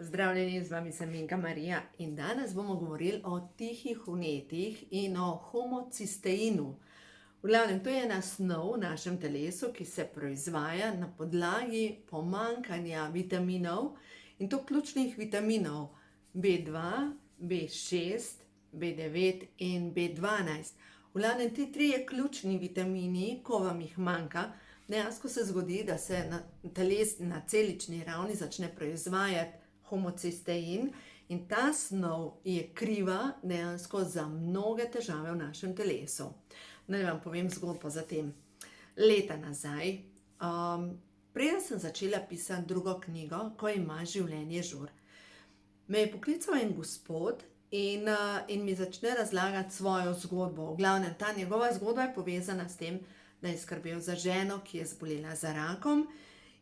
Pozdravljeni, z vami sem Minka Marija in danes bomo govorili o tihih vnetjih in o homocisteinu. V glavnem, to je ena snov v našem telesu, ki se proizvaja na podlagi pomanjkanja vitaminov, in to ključnih vitaminov B2, B6, B9 in B12. V glavnem, ti trije ključni vitamini, ko vam jih manjka, dejansko se zgodi, da se na celični ravni začne proizvajati homocistein, in ta snov je kriva dejansko za mnoge težave v našem telesu. Naj vam povem zgodbo za tem. Leta nazaj, preden sem začela pisati drugo knjigo, Ko ima življenje žur, me je poklical en gospod in mi začne razlagati svojo zgodbo. V glavnem, ta njegova zgodba je povezana s tem, da je skrbel za ženo, ki je zbolela za rakom,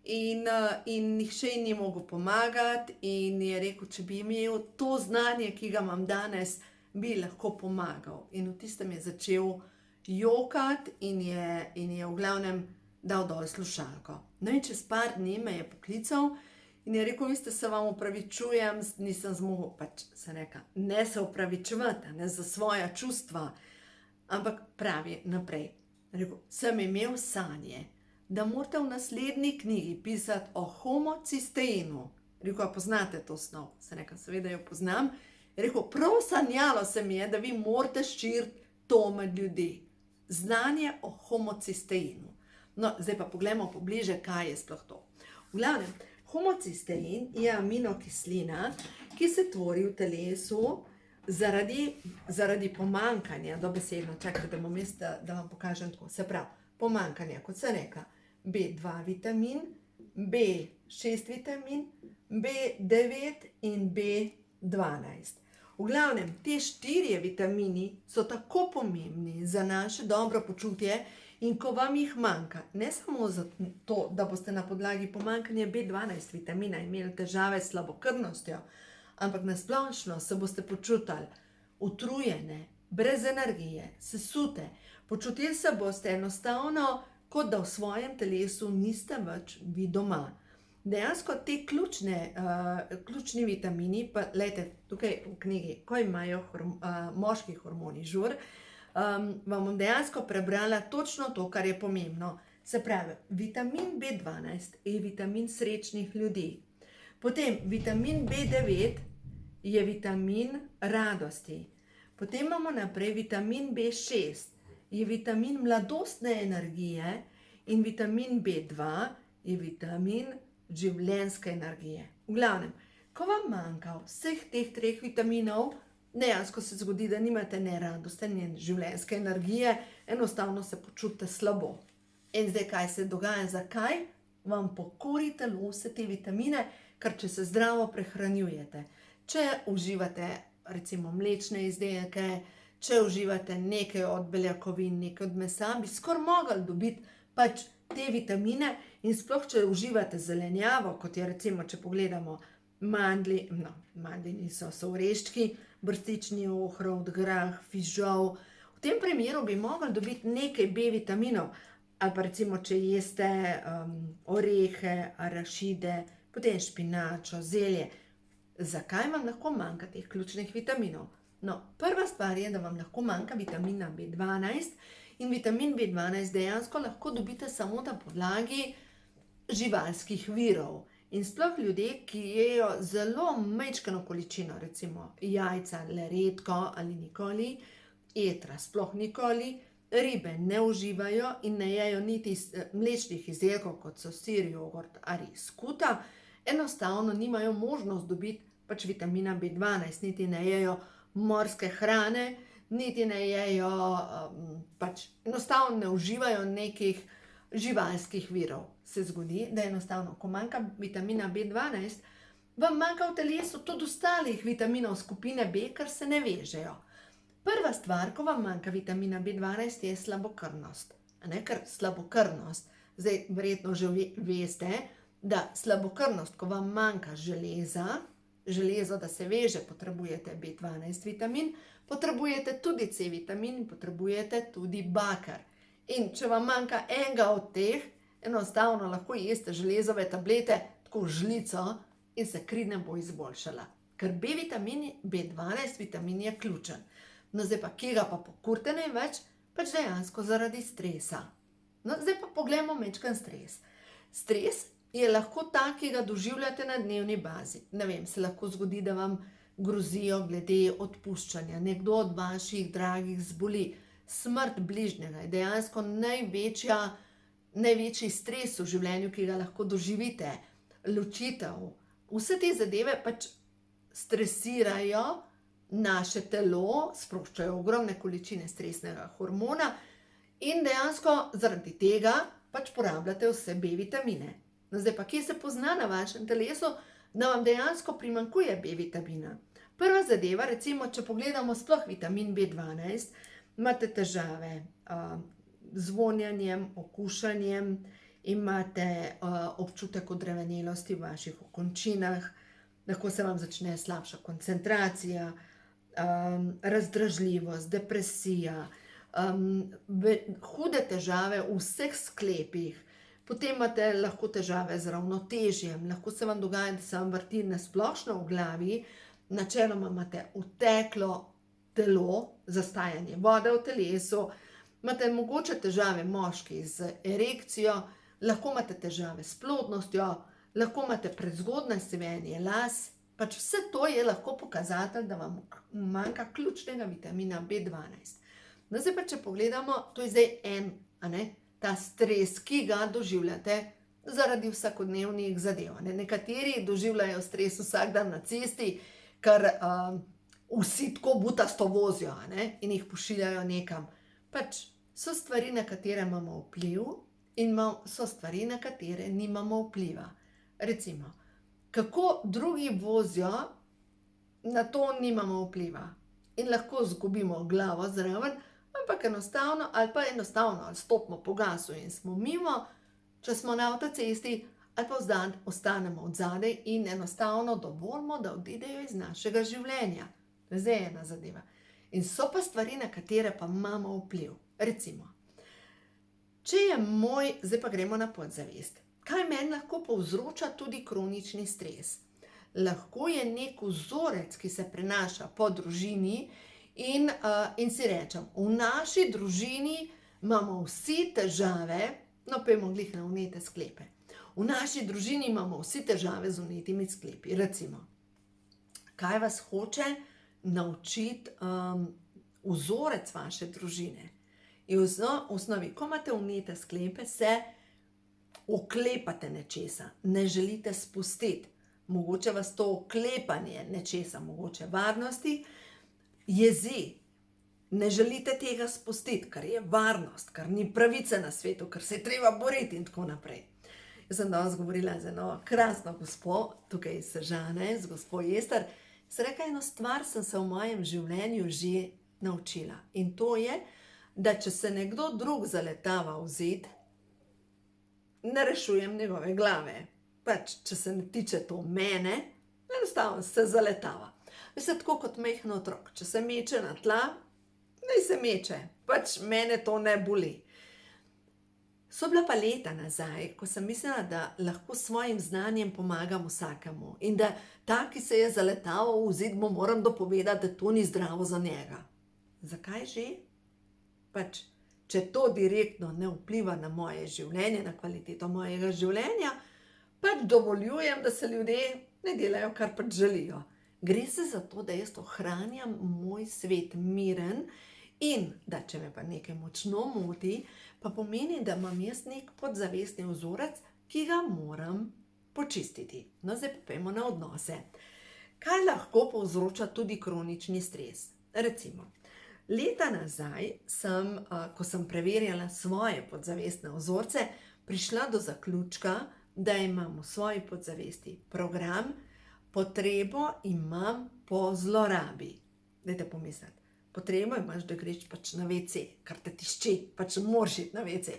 in nihče ji ni mogel pomagati, in je rekel, če bi imel to znanje, ki ga imam danes, bi lahko pomagal. In v tistem je začel jokati in je v glavnem dal dol slušalko. No, in čez par dni me je poklical in je rekel, veste, se vam opravičujem, nisem zmogel, pač se reka, ne se opravičevati, ne za svoja čustva, ampak pravi naprej. Rekel, sem imel sanje, da morate v naslednji knjigi pisati o homocisteinu. Rekel, a poznate to snov? Se reka, seveda jo poznam. Rekel, prav sanjalo se mi je, da vi morate širiti to med ljudi. Znanje o homocisteinu. No, zdaj pa poglejmo pobliže, kaj je sploh to. V glavnem, homocistein je aminokislina, ki se tvori v telesu zaradi pomanjkanja, dobesedno, čakajte, da bom jaz, da vam pokažem tako. Se pravi, pomanjkanja, kot se reka, B2 vitamin, B6 vitamin, B9 in B12. V glavnem, te 4 vitamini so tako pomembni za naše dobro počutje, in ko vam jih manjka, ne samo zato, da boste na podlagi pomanjkanja B12 vitamina imeli težave s slabokrvnostjo, ampak nasplošno se boste počutili utrujene, brez energije, sesute, počutili se boste enostavno, kot da v svojem telesu niste več vi doma. Dejansko te ključni vitamini, pa lejte, tukaj v knjigi, Ko imajo moški hormoni žur, vam bom dejansko prebrala točno to, kar je pomembno. Se pravi, vitamin B12 je vitamin srečnih ljudi. Potem vitamin B9 je vitamin radosti. Potem imamo naprej vitamin B6, je vitamin mladostne energije, in vitamin B2 je vitamin življenjske energije. V glavnem, ko vam manjka vseh teh 3 vitaminov, dejansko se zgodi, da nimate ne radosti, ne življenjske energije, enostavno se počutite slabo. In zdaj, kaj se dogaja, zakaj? Vam pokori telo vse te vitamine, ker če se zdravo prehranjujete, če uživate recimo mlečne izdelke, če uživate nekaj od beljakovin, nekaj od mesa, bi skoraj mogli dobiti pač te vitamine, in sploh, če uživate zelenjavo, kot je recimo, če pogledamo mandlji, mandlji niso, so oreščki, brstični ohrovt, grah, fižol. V tem primeru bi mogli dobiti nekaj B vitaminov, ali pa recimo, če jeste orehe, arašide, potem špinačo, zelje. Zakaj vam lahko manjka teh ključnih vitaminov? No, prva stvar je, da vam lahko manjka vitamina B12, in vitamin B12 dejansko lahko dobite samo na podlagi živalskih virov. In sploh ljudje, ki jejo zelo majčkeno količino, recimo jajca le redko ali nikoli, jetra sploh nikoli, ribe ne uživajo in ne jejo niti mlečnih izdelkov, kot so sir, jogurt ali skuta, enostavno nimajo možnost dobiti pač vitamina B12, niti ne jejo morske hrane, niti ne jejo, pač enostavno ne uživajo nekih živalskih virov. Se zgodi, da enostavno, ko manjka vitamina B12, vam manjka v telesu tudi ostalih vitaminov skupine B, ker se ne vežejo. Prva stvar, ko vam manjka vitamina B12, je slabokrvnost. Ker slabokrvnost, zdaj verjetno že veste, da slabokrvnost, ko vam manjka železo, da se veže, potrebujete B12 vitamin, potrebujete tudi C vitamin in potrebujete tudi bakar. In če vam manjka enega od teh, enostavno lahko jeste železove tablete, tako žlico, in se kri ne bo izboljšala. Ker B vitamin, B12 vitamin je ključen. No, zdaj pa, kje ga pa pokurite največ? Pač dejansko zaradi stresa. No, zdaj pa pogledamo majčken stres. Stres je lahko tak, ki ga doživljate na dnevni bazi. Ne vem, se lahko zgodi, da vam grozijo glede odpuščanja. Nekdo od vaših dragih zboli. Smrt bližnjega je dejansko največji stres v življenju, ki ga lahko doživite. Ločitev. Vse te zadeve pač stresirajo naše telo, sproščajo ogromne količine stresnega hormona in dejansko zaradi tega pač porabljate vse B vitamine. No, zdaj pa, kje se pozna na vašem telesu, da vam dejansko primanjkuje B vitamina? Prva zadeva, recimo, če pogledamo sploh vitamin B12, imate težave z vonjanjem, okušanjem, imate občutek odrevenelosti v vaših okončinah, lahko se vam začne slabša koncentracija, razdražljivost, depresija, hude težave v vseh sklepih, potem imate lahko težave z ravnotežjem, lahko se vam dogaja, da se vam vrti na splošno v glavi, načeloma imate uteklo telo, zastajanje vode v telesu, imate mogoče težave moški z erekcijo, lahko imate težave s plodnostjo, lahko imate prezgodnje sivenje las, pač vse to je lahko pokazatelj, da vam manjka ključnega vitamina B12. No, zdaj pa, če pogledamo, to je zdaj ta stres, ki ga doživljate zaradi vsakodnevnih zadev. Nekateri doživljajo stres vsak dan na cesti, ker vsi tako butasto vozijo in jih pošiljajo nekam. Pač so stvari, na katere imamo vpliv, in so stvari, na katere nimamo vpliva. Recimo, kako drugi vozijo, na to nimamo vpliva. In lahko izgubimo glavo zraven, ampak enostavno ali stopimo po gasu in smo mimo, če smo na avtocesti, ali pa ostanemo odzadaj in enostavno dovolimo, da odidejo iz našega življenja. To je zdaj ena zadeva. In so pa stvari, na katere pa imamo vpliv. Recimo, zdaj pa gremo na podzavest. Kaj meni lahko povzroča tudi kronični stres? Lahko je nek vzorec, ki se prenaša po družini in si rečem, v naši družini imamo vsi težave, no pojmo glih na vnete sklepe. V naši družini imamo vsi težave z vnetimi sklepi. Recimo, kaj vas hoče naučiti vzorec vaše družine? In v osnovi, ko imate vnete sklepe, se oklepate nečesa, ne želite spustiti. Mogoče vas to oklepanje nečesa, mogoče varnosti, jezi. Ne želite tega spustiti, ker je varnost, ker ni pravice na svetu, ker se je treba boriti in tako naprej. Jaz sem danes govorila z eno krasno gospo, tukaj iz Sežane, z gospo Ester. Sem rekla, eno stvar sem se v mojem življenju že naučila. In to je, da če se nekdo drug zaletava v zid, ne rešujem njegove glave. Pač, če se ne tiče to mene, enostavno se zaletava. Mislim, tako kot majhen otrok. Če se meče na tla, naj se meče. Pač mene to ne boli. So bila pa leta nazaj, ko sem mislila, da lahko s svojim znanjem pomagam vsakemu. In da ta, ki se je zaletaval v zid, mu moram dopovedati, da to ni zdravo za njega. Zakaj že? Pač, če to direktno ne vpliva na moje življenje, na kvaliteto mojega življenja, pač dovoljujem, da se ljudje ne delajo, kar pač želijo. Gre se za to, da jaz ohranjam moj svet miren in da če me pa nekaj močno moti, pa pomeni, da imam jaz nek podzavestni vzorec, ki ga moram počistiti. No, zdaj pa pojdimo na odnose. Kaj lahko povzroča tudi kronični stres? Recimo, leta nazaj sem, ko sem preverjala svoje podzavestne vzorce, prišla do zaključka, da imam v svoji podzavesti program, potrebo imam po zlorabi. Dajte pomisliti, potrebo imaš, da greš pač na WC, kar te tišči, pač moraš iti na WC.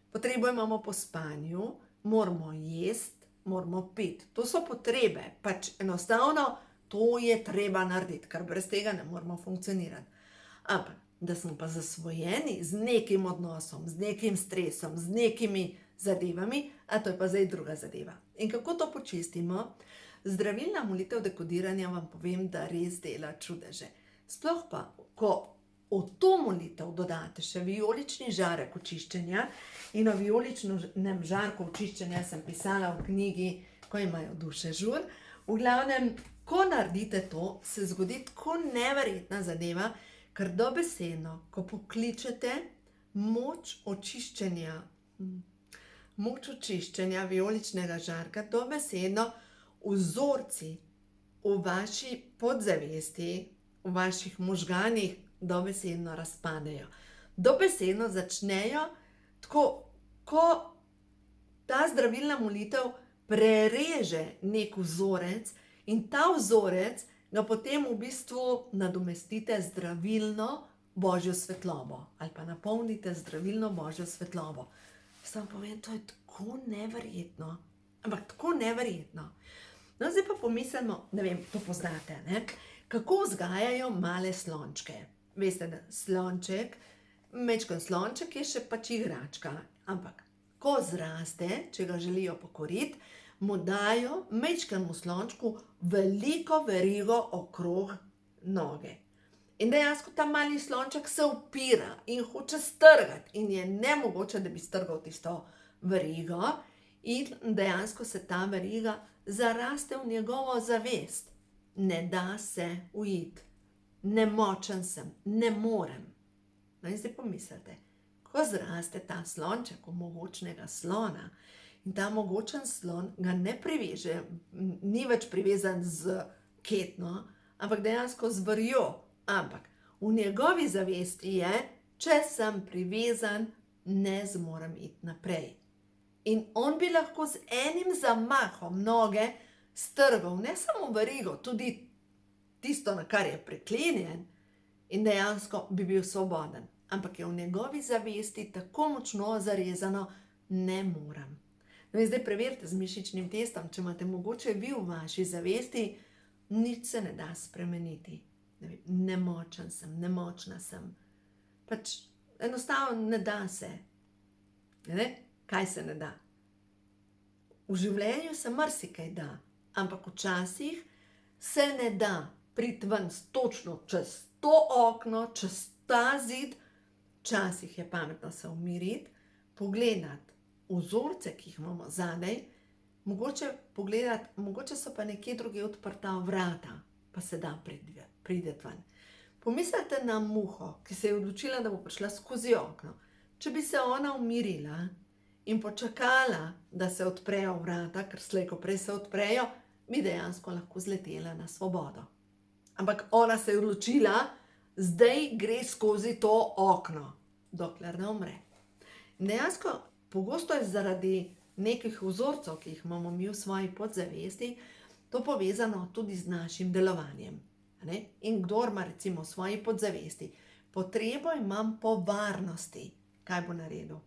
Potrebo imamo po spanju, moramo jesti, moramo piti. To so potrebe, pač enostavno to je treba narediti, ker brez tega ne moramo funkcionirati. Ampak, da smo pa zasvojeni z nekim odnosom, z nekim stresom, z nekimi zadevami, a to je pa zdaj druga zadeva. In kako to počistimo? Zdravilna molitev dekodiranja vam povem, da res dela čudeže. Sploh pa, ko v to molitev dodate še vijolični žarek očiščenja, in o vijoličnem žarku očiščenja sem pisala v knjigi Ko imajo duše žur. V glavnem, ko naredite to, se zgodi tako neverjetna zadeva, ker dobesedno, ko pokličete moč očiščenja vijoličnega žarka, dobesedno vzorci v vaši podzavesti, v vaših možganih dobesedno razpadejo. Dobesedno začnejo tako, ko ta zdravilna molitev prereže nek vzorec in ta vzorec ga potem v bistvu nadomestite zdravilno božjo svetlobo ali pa napolnite zdravilno božjo svetlobo. Sam povem, to je tako neverjetno, ampak tako neverjetno. No, zdaj pa pomislimo, ne vem, to poznate, ne? Kako vzgajajo male slončke. Veste, da majčken slonček je še pač igračka, ampak ko zraste, če ga želijo pokoriti, mu dajo majčkemu slončku veliko verigo okrog noge. In dejansko ta mali slonček se upira in hoče strgati in je nemogoče, da bi strgal tisto verigo, in dejansko se ta veriga zaraste v njegovo zavest. Ne da se ujeti. Nemočen sem, ne morem. No in zdaj pomislite, ko zraste ta slonček v mogočnega slona in ta mogočen slon ga ne priveže, ni več privezan z ketno, ampak dejansko z vrjo. Ampak v njegovi zavesti je, če sem privezan, ne zmorem iti naprej. In on bi lahko z enim zamahom noge strgal ne samo verigo, tudi tisto, na kar je priklenjen, in dejansko bi bil svoboden. Ampak je v njegovi zavesti tako močno zarezano, ne morem. No in zdaj preverite z mišičnim testom, če imate mogoče vi v vaši zavesti, nič se ne da spremeniti. Nemočen sem, nemočna sem. Pač enostavno ne da se. Ne? Kaj se ne da? V življenju se marsikaj da, ampak včasih se ne da priti ven točno čez to okno, čez ta zid. Včasih je pametno se umiriti, pogledati vzorce, ki jih imamo zadaj, mogoče so pa nekje drugje odprta vrata, pa se da priti ven. Pomislite na muho, ki se je odločila, da bo prišla skozi okno. Če bi se ona umirila in počakala, da se odprejo vrata, ker slej ko prej se odprejo, bi dejansko lahko zletela na svobodo. Ampak ona se je odločila, zdaj gre skozi to okno, dokler ne umre. In dejansko pogosto je zaradi nekih vzorcev, ki jih imamo mi v svoji podzavesti, to povezano tudi z našim delovanjem. Ne? In kdor ima recimo v svoji podzavesti potrebo imam po varnosti, kaj bo naredil?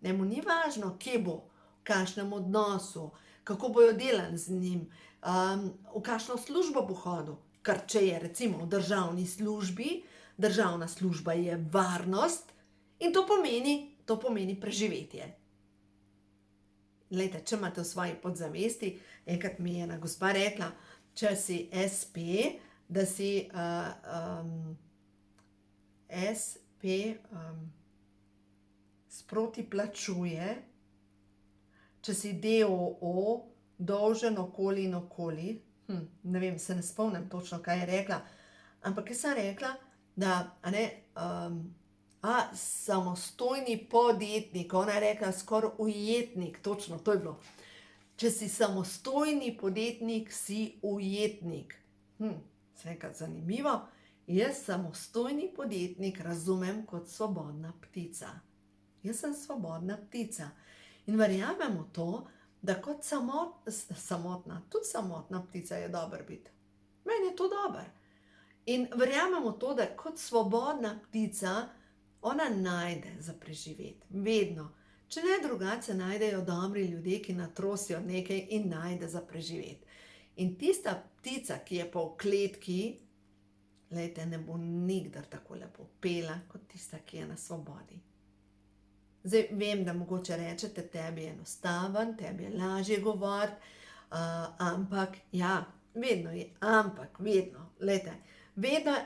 Njemu ni važno, kje bo, v kakšnem odnosu, kako bojo delali z njim, v kakšno službo bo hodil. Ker če je recimo v državni službi, državna služba je varnost in to pomeni preživetje. Glejte, če imate v svoji podzavesti, enkrat mi je ena gospa rekla, če si SP, da si SP sproti plačuje, če si DOO, dolžen okoli in okoli. Ne vem, se ne spomnim točno, kaj je rekla, ampak jaz sem rekla, da samostojni podjetnik, ona je rekla skoraj ujetnik, točno, to je bilo. Če si samostojni podjetnik, si ujetnik. Se nekaj zanimivo, jaz samostojni podjetnik razumem kot svobodna ptica. Jaz sem svobodna ptica in verjamem v to, da kot tudi samotna ptica je dobro biti. Meni je to dobro. In verjamem v to, da kot svobodna ptica ona najde za preživeti. Vedno. Če ne drugače, najdejo dobri ljudje, ki natrosijo nekaj in najde za preživeti. In tista ptica, ki je pa v kletki, glejte, ne bo nikdar tako lepo pela, kot tista, ki je na svobodi. Zdaj, vem, da mogoče rečete, tebi je enostaven, tebi je lažje govoriti, ampak, ja, vedno je ampak, vedno, glejte, vedno je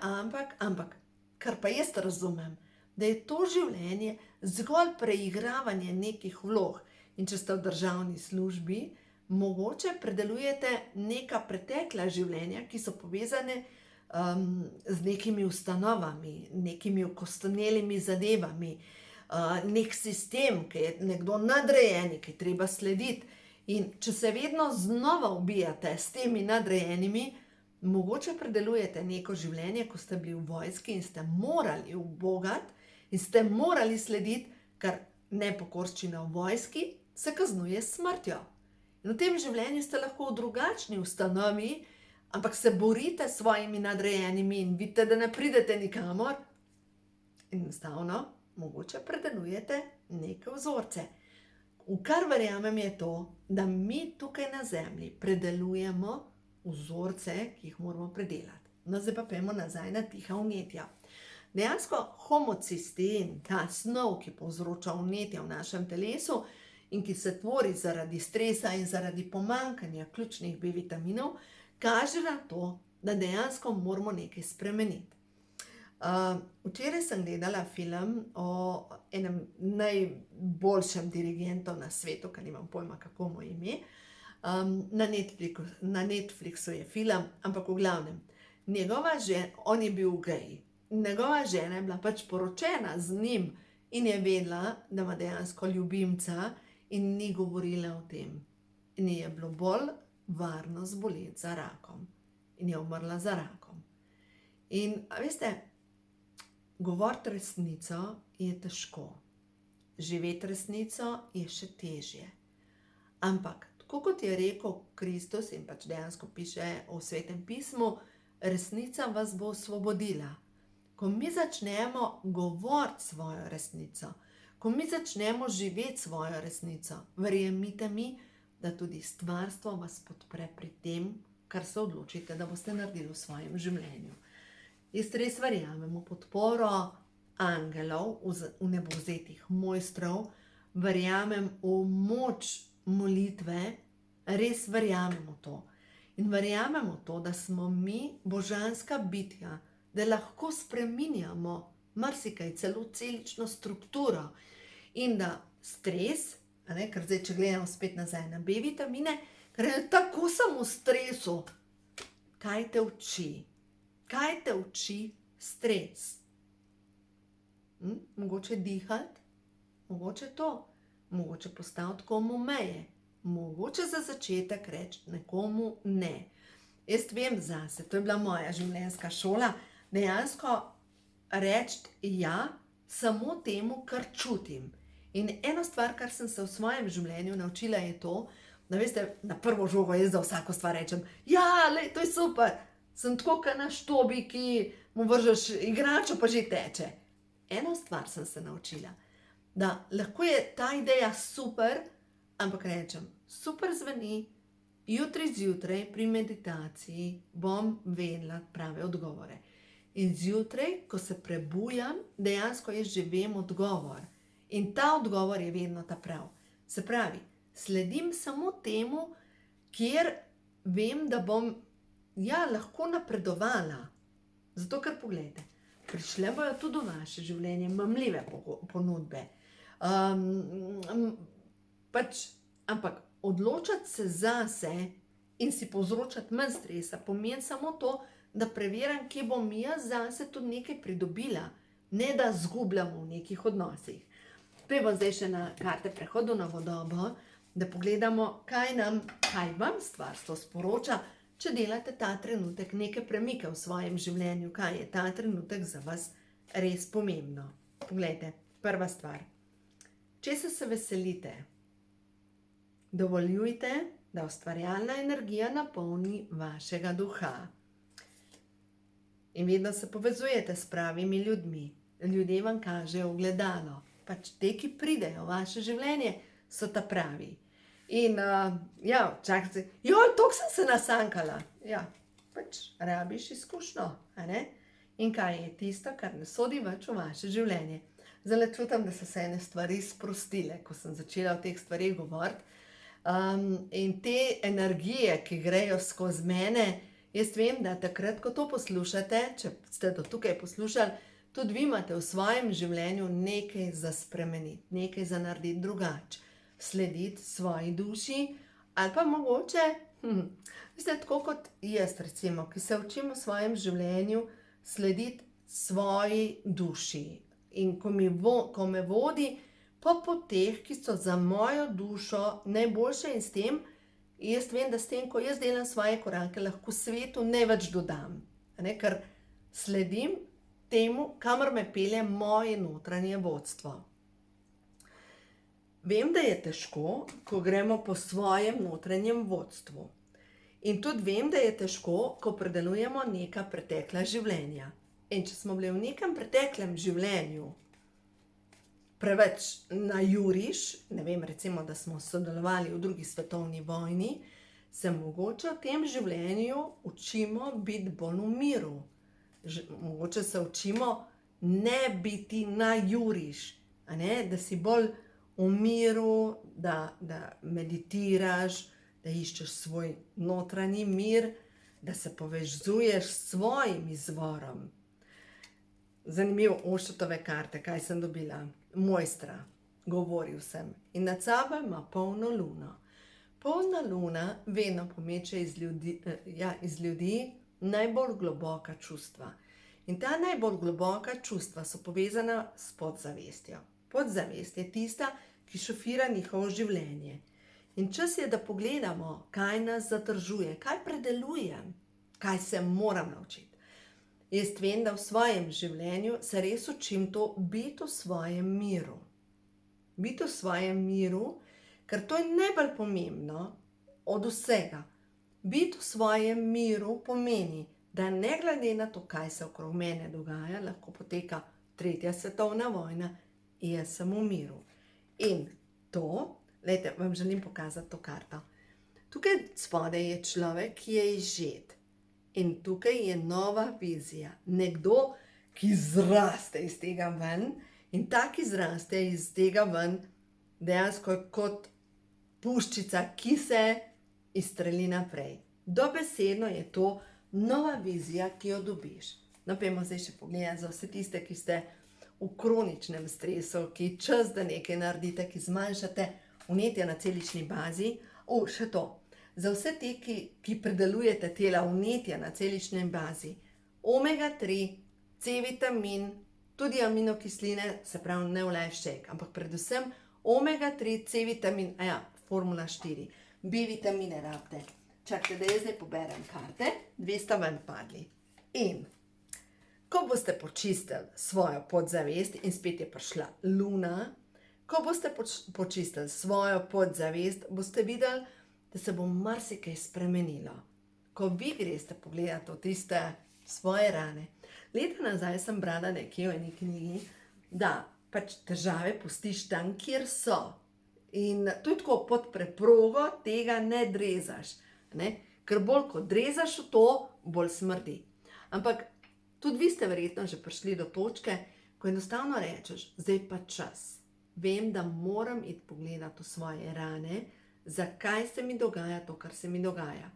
ampak, kar pa jaz razumem, da je to življenje zgolj preigravanje nekih vlog. In če ste v državni službi, mogoče predelujete neka pretekla življenja, ki so povezane z nekimi ustanovami, nekimi okostenelimi zadevami, nek sistem, ki je nekdo nadrejeni, ki je treba slediti. In če se vedno znova ubijate s temi nadrejenimi, mogoče predelujete neko življenje, ko ste bili v vojski in ste morali ubogati in ste morali slediti, ker nepokorščina v vojski se kaznuje s smrtjo. In v tem življenju ste lahko v drugačni ustanovi, ampak se borite s svojimi nadrejenimi in vidite, da ne pridete nikamor. Enostavno, mogoče predelujete neke vzorce. V kar verjamem je to, da mi tukaj na zemlji predelujemo vzorce, ki jih moramo predelati. No, zdaj pa pojdimo nazaj na tiha vnetja. Dejansko homocystein, ta snov, ki povzroča vnetja v našem telesu in ki se tvori zaradi stresa in zaradi pomanjkanja ključnih B vitaminov, kaže na to, da dejansko moramo nekaj spremeniti. Včeraj sem gledala film o enem najboljšem dirigentu na svetu, ker nimam pojma, kako mu je ime. Na Netflixu je film, ampak v glavnem, on je bil gej. Njegova žena je bila pač poročena z njim in je vedela, da ima dejansko ljubimca in ni govorila o tem. In je bilo bolj varno zboleti za rakom. In je umrla za rakom. In, a veste, govoriti resnico je težko. Živeti resnico je še težje. Ampak, tako kot je rekel Kristus in pač dejansko piše v Svetem pismu, resnica vas bo osvobodila. Ko mi začnemo govoriti svojo resnico, ko mi začnemo živeti svojo resnico, verjemite mi, da tudi stvarstvo vas podpre pri tem, kar se odločite, da boste naredili v svojem življenju. Jaz res verjamem v podporo angelov, v nebovzetih mojstrov, verjamem v moč molitve, res verjamem v to. In verjamem v to, da smo mi božanska bitja, da lahko spreminjamo marsikaj, celo celično strukturo. In da stres, ker zdaj, če gledamo spet nazaj na B vitamine, ker je tako sem v stresu. Kaj te uči? Kaj te uči stres? Mogoče dihati, mogoče to, mogoče postaviti komu meje, mogoče za začetek reči nekomu ne. Jaz vem zase, to je bila moja življenjska šola, dejansko reči ja samo temu, kar čutim. In ena stvar, kar sem se v svojem življenju naučila, je to, da veste, na prvo žogo jaz za vsako stvar rečem, ja, lej, to je super, sem tako kot na štobi, ki mu vržeš igračo, pa že teče. Eno stvar sem se naučila, da lahko je ta ideja super, ampak rečem, super zveni, jutri zjutraj pri meditaciji bom vedela prave odgovore. In zjutraj, ko se prebujam, dejansko jaz že vem odgovor. In ta odgovor je vedno ta prav. Se pravi, sledim samo temu, kjer vem, da bom lahko napredovala. Zato, ker pogledajte, prišle bojo tudi v vaše življenje mamljive ponudbe. Ampak odločati se zase in si povzročati manj stresa pomeni samo to, da preverjam, kje bom jaz zase tudi nekaj pridobila, ne da zgubljamo v nekih odnosih. Pojmo zdaj še na karte prehodu na vodobo, da pogledamo, kaj vam stvarstvo sporoča, če delate ta trenutek neke premike v svojem življenju, kaj je ta trenutek za vas res pomembno. Poglejte, prva stvar. Česa se veselite? Dovoljujte, da ustvarjalna energija napolni vašega duha. In vedno se povezujete s pravimi ljudmi. Ljudje vam kažejo ogledalo. Pač te, ki pridejo v vaše življenje, so ta pravi. In čakajte, toliko sem se nasankala. Ja, pač rabiš izkušnjo, a ne? In kaj je tisto, kar ne sodi več v vaše življenje? Zdaj čutim, da so se ene stvari sprostile, ko sem začela o teh stvarih govoriti. In te energije, ki grejo skozi mene, jaz vem, da takrat, ko to poslušate, če ste do tukaj poslušali, tudi vi imate v svojem življenju nekaj za spremeniti, nekaj za narediti drugače, slediti svoji duši, ali pa mogoče, veste, tako kot jaz, recimo, ki se učim v svojem življenju slediti svoji duši. In ko me vodi po poteh, ki so za mojo dušo najboljše, in s tem, jaz vem, da s tem, ko jaz delam svoje korake, lahko svetu največ dodam. Ker sledim temu, kamor me pelje moje notranje vodstvo. Vem, da je težko, ko gremo po svojem notranjem vodstvu. In tudi vem, da je težko, ko predelujemo neka pretekla življenja. In če smo bili v nekem preteklem življenju preveč na juriš, ne vem, recimo, da smo sodelovali v drugi svetovni vojni, se mogoče v tem življenju učimo biti bolj v miru. Mogoče se učimo ne biti na juriš, da si bolj v miru, da meditiraš, da iščeš svoj notranji mir, da se povezuješ s svojim izvorom. Zanimivo, Ošutove karte, kaj sem dobila? Mojstra, govoril sem. In nad sabo ima polno luno. Polna luna vedno pomeče iz ljudi najbolj globoka čustva. In ta najbolj globoka čustva so povezana s podzavestjo. Podzavest je tista, ki šofira njihovo življenje. In čas je, da pogledamo, kaj nas zadržuje, kaj predelujem, kaj se moram naučiti. Jaz vem, da v svojem življenju se res učim to biti v svojem miru. Biti v svojem miru, ker to je najbolj pomembno od vsega. Biti v svojem miru pomeni, da ne glede na to, kaj se okrog mene dogaja, lahko poteka 3. svetovna vojna, jaz sem v miru. In to, glejte, vam želim pokazati to karto. Tukaj spodaj je človek, ki je izžet. In tukaj je nova vizija. Nekdo, ki zraste iz tega ven, in ta, ki zraste iz tega ven, dejansko kot puščica, ki se izstreli naprej. Dobesedno je to nova vizija, ki jo dobiš. No, pojdimo zdaj še pogledati za vse tiste, ki ste v kroničnem stresu, ki čas, da nekaj naredite, ki zmanjšate vnetja na celični bazi. Še to. Za vse te, ki predelujete tela vnetja na celični bazi, omega-3, C-vitamin, tudi aminokisline, se pravi ne olajšek, ampak predvsem omega-3, C-vitamin, formula 4, B-vitamine rabite. Čakajte, da jaz zdaj poberem karte, 2 sta ven padli. In ko boste počistili svojo podzavest, in spet je prišla luna, ko boste počistili svojo podzavest, boste videli, da se bo marsikaj spremenilo. Ko vi greste pogledati v tiste svoje rane. Leta nazaj sem brala nekje v eni knjigi, da pač težave pustiš tam, kjer so. In to je tako, pod preprogo tega ne drezaš. Ker bolj ko drezaš v to, bolj smrdi. Ampak tudi vi ste verjetno že prišli do točke, ko enostavno rečeš, zdaj pa čas. Vem, da moram iti pogledati v svoje rane, zakaj se mi dogaja to, kar se mi dogaja.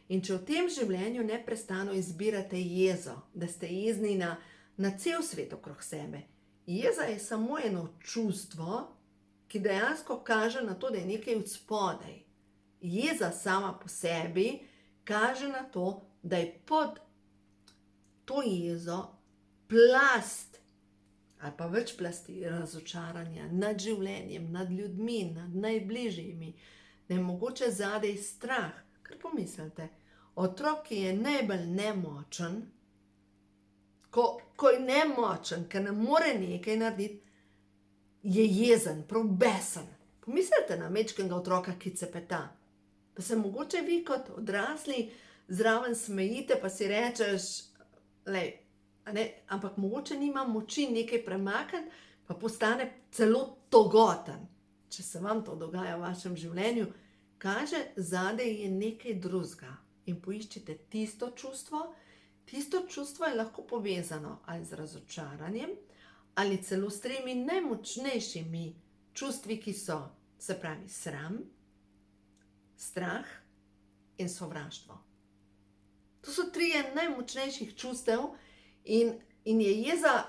In če v tem življenju neprestano izbirate jezo, da ste jezni na cel svet okrog sebe. Jeza je samo eno čustvo, ki dejansko kaže na to, da je nekaj od spodaj. Jeza sama po sebi kaže na to, da je pod to jezo plast ali pa več plasti razočaranja nad življenjem, nad ljudmi, nad najbližjimi, da je mogoče zadaj strah. Kar pomislite, otrok, ki je najbolj nemočen, ko je nemočen, ker ne more nekaj narediti, je jezen, prav besen. Pomislite na majčkega otroka, ki cepeta. Pa se mogoče vi kot odrasli zraven smejite, pa si rečeš, ampak mogoče nima moči nekaj premakniti, pa postane celo togoten. Če se vam to dogaja v vašem življenju, kaže, zadaj je nekaj drugega. In poiščite tisto čustvo. Tisto čustvo je lahko povezano ali z razočaranjem, ali celo s 3 najmočnejšimi čustvi, ki so, se pravi, sram, strah in sovraštvo. To so trije najmočnejših čustev in je jeza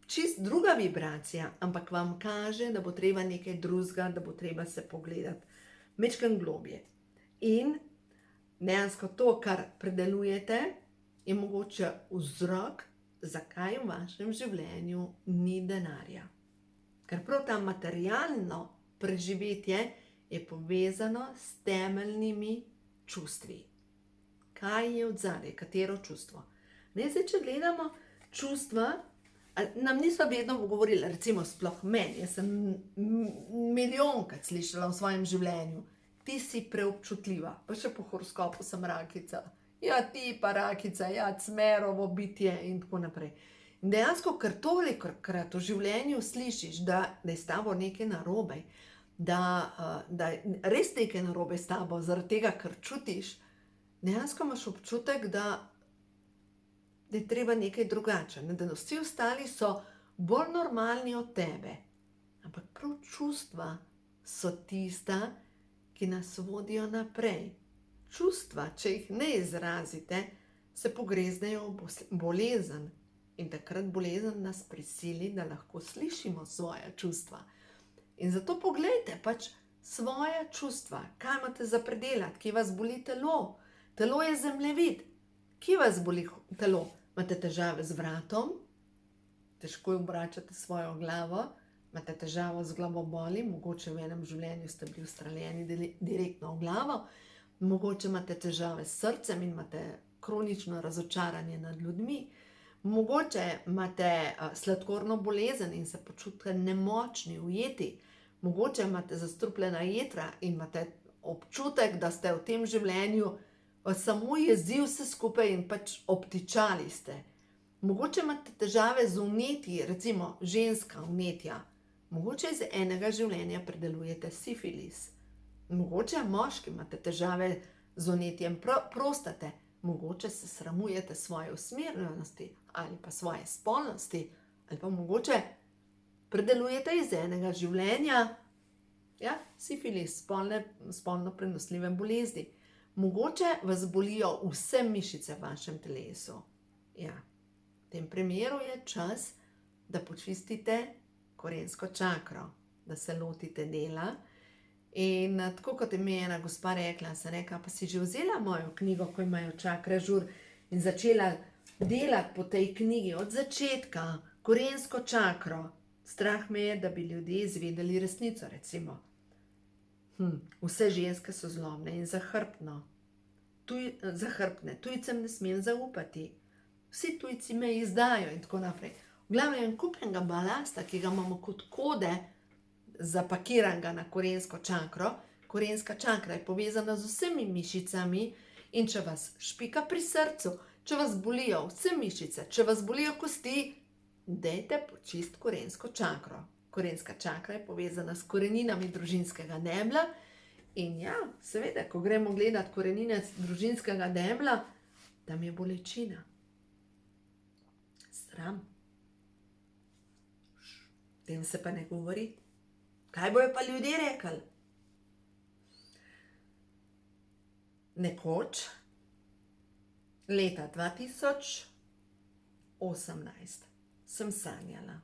čist druga vibracija, ampak vam kaže, da bo treba nekaj drugega, da bo treba se pogledati majčkeno globje. In dejansko to, kar predelujete, je mogoče vzrok, zakaj v vašem življenju ni denarja. Ker prav ta materialno preživetje je povezano s temeljnimi čustvi. Kaj je odzadaj, katero čustvo? Zdaj, če gledamo čustva, nam niso vedno govorili, recimo sploh meni, jaz sem milijonkrat slišala v svojem življenju, ti si preobčutljiva, pa še po horoskopu sem rakica, ja ti pa rakica, ja cmerovo bitje in tako naprej. In dejansko, ker tolikokrat v življenju slišiš, da je s tabo nekaj narobe, da je res nekaj narobe s tabo, zaradi tega, ker čutiš, dejansko imaš občutek, da je treba nekaj drugače, da vsi ostali so bolj normalni od tebe. Ampak prav čustva so tista, ki nas vodijo naprej. Čustva, če jih ne izrazite, se pogreznejo v bolezen. In takrat bolezen nas prisili, da lahko slišimo svoja čustva. In zato poglejte pač svoja čustva, kaj imate za predelati, kje vas boli telo. Telo je zemljevid. Kje vas boli telo? Imate težave z vratom? Težko obračate svojo glavo? Imate težavo z glavoboli? Mogoče v enem življenju ste bili ustreljeni direktno v glavo? Mogoče imate težave s srcem in imate kronično razočaranje nad ljudmi? Mogoče imate sladkorno bolezen in se počutite nemočni, ujeti? Mogoče imate zastrupljena jetra in imate občutek, da ste v tem življenju samo jezi vse skupaj in pač obtičali ste. Mogoče imate težave z vnetji, recimo ženska vnetja. Mogoče iz enega življenja predelujete sifilis. Mogoče moški imate težave z vnetjem prostate. Mogoče se sramujete svoje usmerjenosti ali pa svoje spolnosti. Ali pa mogoče predelujete iz enega življenja, ja, sifilis, spolno prenosljive bolezni. Mogoče vas bolijo vse mišice v vašem telesu. Ja, v tem primeru je čas, da počistite korensko čakro, da se lotite dela. In tako kot je mi ena gospa rekla, sem rekla, pa si že vzela mojo knjigo, ko imajo čakre žur, in začela delati po tej knjigi od začetka, korensko čakro. Strah me je, da bi ljudje izvedeli resnico, recimo. Vse ženske so zlobne in zahrbtne. Tujcem ne smem zaupati. Vsi tujci me izdajo in tako naprej. V glavnem kupljenega balasta, ki ga imamo kot kode zapakiranega na korensko čakro. Korenska čakra je povezana z vsemi mišicami in če vas špika pri srcu, če vas bolijo vse mišice, če vas bolijo kosti, dajte počist korensko čakro. Korenska čakra je povezana s koreninami družinskega debla in ja, seveda, ko gremo gledati korenine družinskega debla, tam je bolečina. Sram. O tem se pa ne govori. Kaj bojo pa ljudje rekli? Nekoč, leta 2018, sem sanjala.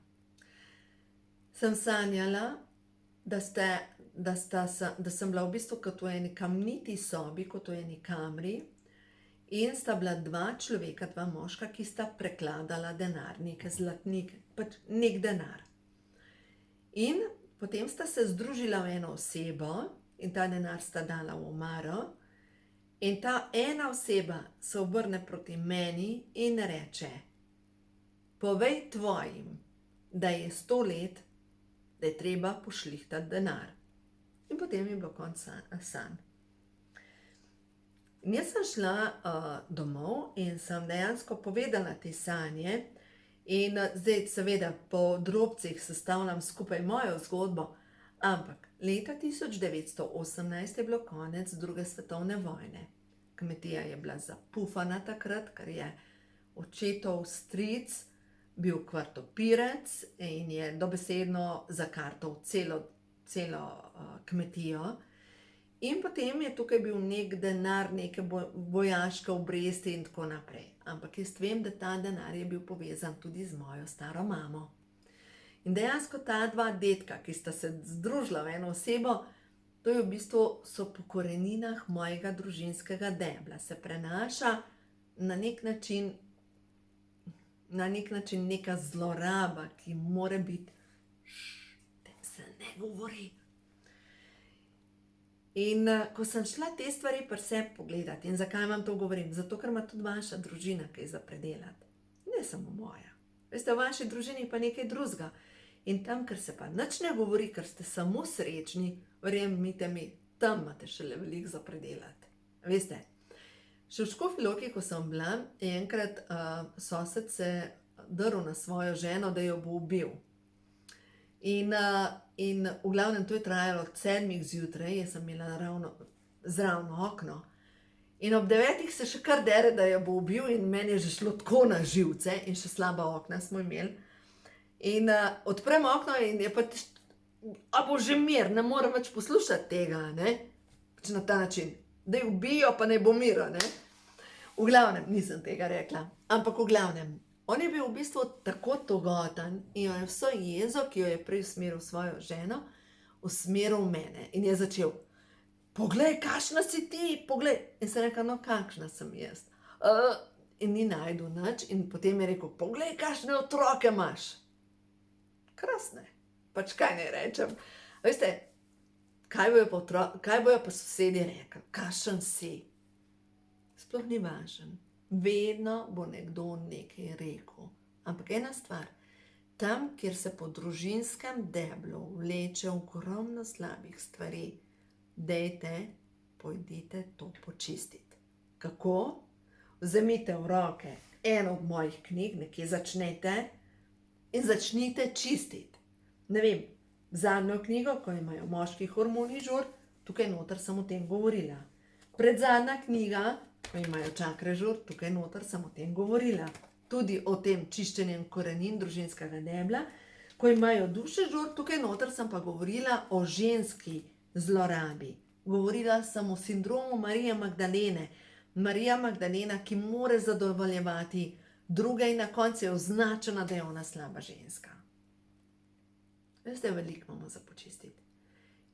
Sem sanjala, da sem bila v bistvu kot v eni kamniti sobi, kot v eni kamri, in sta bila dva človeka, dva moška, ki sta prekladala denar, neke zlatnike, pač nek denar. In potem sta se združila v eno osebo in ta denar sta dala v omaro. In ta ena oseba se obrne proti meni in reče: povej tvojim, da je 100 let, da je treba pošlihtati denar. In potem je bilo konec sanj. In jaz sem šla domov in sem dejansko povedala te sanje. In zdaj seveda po drobcih sestavljam skupaj mojo zgodbo, ampak leta 1918 je bilo konec druge svetovne vojne. Kmetija je bila zapufana takrat, ker je očetov stric bil kvartopirec in je dobesedno zakartal celo kmetijo. In potem je tukaj bil nek denar, neke vojaške obresti in tako naprej. Ampak jaz vem, da ta denar je bil povezan tudi z mojo staro mamo. In dejansko ta dva dedka, ki sta se združila v eno osebo, to je v bistvu so po koreninah mojega družinskega debla. Se prenaša na nek način neka zloraba, ki mora biti, tem se ne govori. In ko sem šla te stvari pri sebi pogledati, in zakaj vam to govorim? Zato, ker ima tudi vaša družina kaj za predelati. Ne samo moja. Veste, v vaši družini pa nekaj drugega. In tam, ker se pa nič ne govori, ker ste samo srečni, verjemite mi, tam imate šele veliko za predelati. Veste, še v Škofji Loki, ko sem bila, je enkrat sosed se drl na svojo ženo, da jo bo ubil. In v glavnem to je trajalo od 7 zjutraj, jaz sem imela zraven okno. In ob 9 se še kar dere, da jo bo ubil, in meni je že šlo tako na živce, in še slaba okna smo imeli. In odprem okno in je pa a bo že mir, ne morem več poslušati tega, ne? Pač na ta način, da jo ubijo, pa ne bo mira, ne? V glavnem, nisem tega rekla, ampak v glavnem, on je bil v bistvu tako togoten in je vso jezo, ki jo je prej usmeril svojo ženo, usmeril v mene. In je začel, poglej, kakšna si ti, poglej. In sem rekla, no, kakšna sem jaz. In ni našel nič in potem je rekel, poglej, kakšne otroke imaš. Krasne, pač kaj ne rečem. Veste, kaj bojo pa sosedje rekli, kakšen si. Sploh ni važen. Vedno bo nekdo nekaj rekel. Ampak ena stvar, tam, kjer se po družinskem deblu vleče ogromno slabih stvari, pojdite to počistiti. Kako? Vzemite v roke eno od mojih knjig, nekje začnete in začnite čistiti. Ne vem, zadnjo knjigo, ko imajo moški hormoni žur, tukaj noter sem o tem govorila. Predzadnja knjiga, ko imajo čakre žur, tukaj noter sem o tem govorila. Tudi o tem čiščenjem korenin družinskega debla. Ko imajo duše žur, tukaj noter sem pa govorila o ženski zlorabi. Govorila sem o sindromu Marije Magdalene. Marija Magdalena, ki more zadovoljevati druge in na koncu je označena, da je ona slaba ženska. Veste, veliko imamo za počistiti.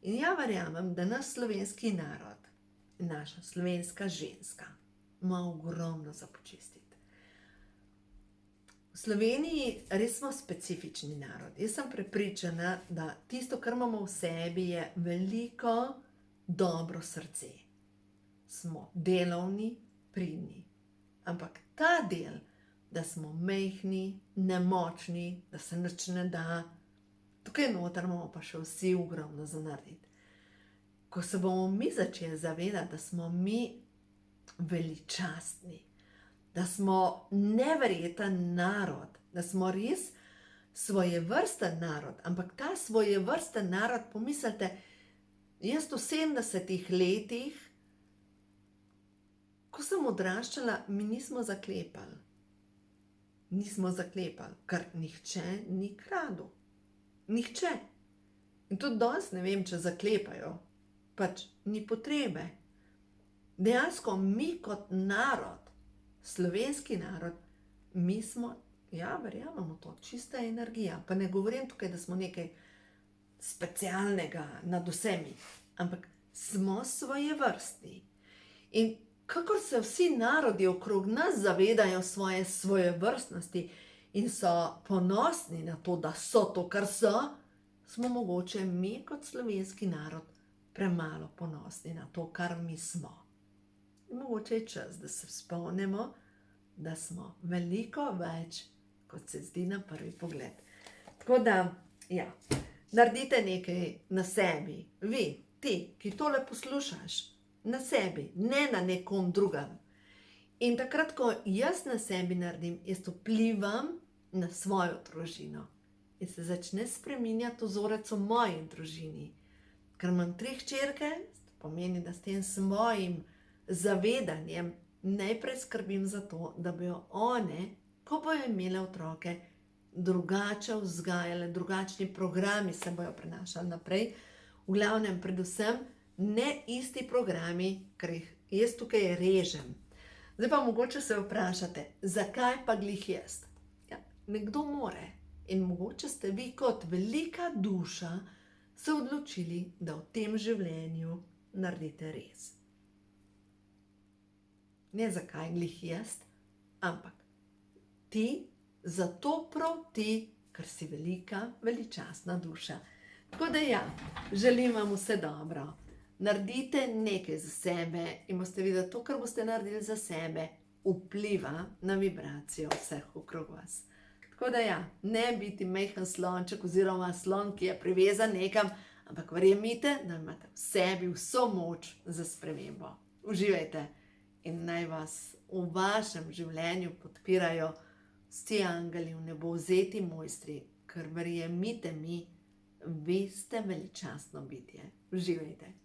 In ja verjamem, da naš slovenski narod, naša slovenska ženska, ima ogromno za počistiti. V Sloveniji res smo specifični narod. Jaz sem prepričana, da tisto, kar imamo v sebi, je veliko dobro srce. Smo delovni, pridni. Ampak ta del, da smo majhni, nemočni, da se nič ne da, tukaj noter imamo pa še vsi ogromno za narediti. Ko se bomo mi začeli zavedati, da smo mi veličastni, da smo neverjeten narod, da smo res svojevrsten narod, ampak ta svojevrsten narod, pomislite, jaz v 70 letih, ko sem odraščala, mi nismo zaklepali. Nismo zaklepali, ker nihče ni kradel. Nihče. In tudi danes ne vem, če zaklepajo. Pač ni potrebe. Dejansko mi kot narod, slovenski narod, mi smo, ja, verjamemo to, čista energija. Pa ne govorim tukaj, da smo nekaj specialnega nad vsemi, ampak smo svojevrstni. In kakor se vsi narodi okrog nas zavedajo svoje svojevrstnosti in so ponosni na to, da so to, kar so, smo mogoče mi kot slovenski narod premalo ponosni na to, kar mi smo. In mogoče je čas, da se spomnimo, da smo veliko več, kot se zdi na prvi pogled. Tako da, ja, naredite nekaj na sebi. Vi, ti, ki tole poslušaš, na sebi, ne na nekom drugem. In takrat, ko jaz na sebi naredim, jaz vplivam na svojo družino. In se začne spreminjati vzorec v moji družini. Ker imam 3 hčerke, pomeni, da s tem svojim zavedanjem najprej skrbim za to, da bojo one, ko bojo imele otroke, drugače vzgajale, drugačni programi se bojo prenašali naprej. V glavnem, predvsem, ne isti programi, ker jih jaz tukaj režem. Zdaj pa mogoče se vprašate, zakaj pa glih jaz? Ja, nekdo more in mogoče ste vi kot velika duša se odločili, da v tem življenju naredite res. Ne zakaj glih jaz, ampak ti, zato prav ti, ker si velika, veličastna duša. Tako da ja, želim vam vse dobro. Naredite nekaj za sebe in boste videli, to, kar boste naredili za sebe, vpliva na vibracijo vseh okrog vas. Tako da ja, ne biti majhen slonček oziroma slon, ki je privezan nekam, ampak verjemite, da imate v sebi vso moč za spremembo. Uživajte in naj vas v vašem življenju podpirajo vsi angeli v nebovzeti mojstri, ker verjemite mi, vi ste veličastno bitje. Uživajte.